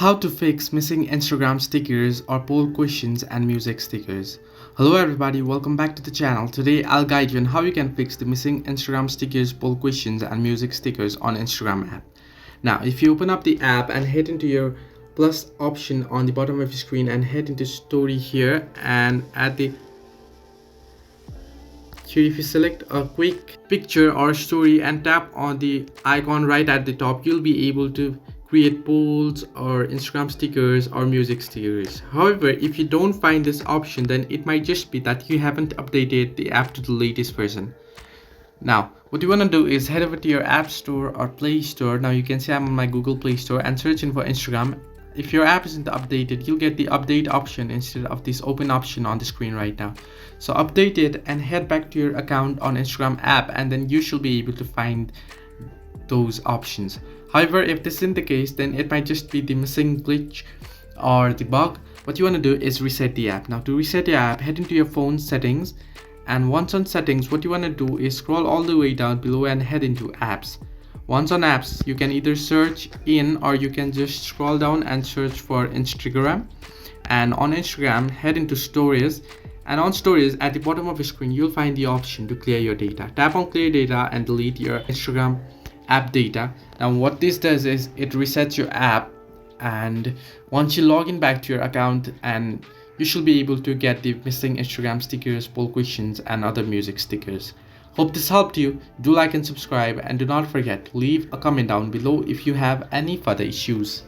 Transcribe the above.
How to fix missing Instagram stickers or poll questions and music stickers. Hello everybody, welcome back to the channel. Today I'll guide you on how you can fix the missing Instagram stickers, poll questions and music stickers on Instagram app. Now if you open up the app and head into your plus option on the bottom of your screen and head into story here, and here if you select a quick picture or story and tap on the icon right at the top, you'll be able to create polls or Instagram stickers or music stickers. However, if you don't find this option, then it might just be that you haven't updated the app to the latest version. Now what you want to do is head over to your app store or play store. Now you can see I'm on my Google Play Store and searching for Instagram. If your app isn't updated, you'll get the update option instead of this open option on the screen right now. So update it and head back to your account on Instagram app, and then you should be able to find those options. However, if this isn't the case, then it might just be the missing glitch or the bug. What you want to do is reset the app. Now to reset your app, head into your phone settings, and once on settings, what you want to do is scroll all the way down below and head into apps. Once on apps, you can either search in or you can just scroll down and search for Instagram. And on Instagram, head into stories, and on stories at the bottom of the screen, you'll find the option to clear your data. Tap on clear data and delete your Instagram app data. Now what this does is it resets your app, and once you log in back to your account, and you should be able to get the missing Instagram stickers, poll questions and other music stickers. Hope this helped you. Do like and subscribe, and do not forget to leave a comment down below if you have any further issues.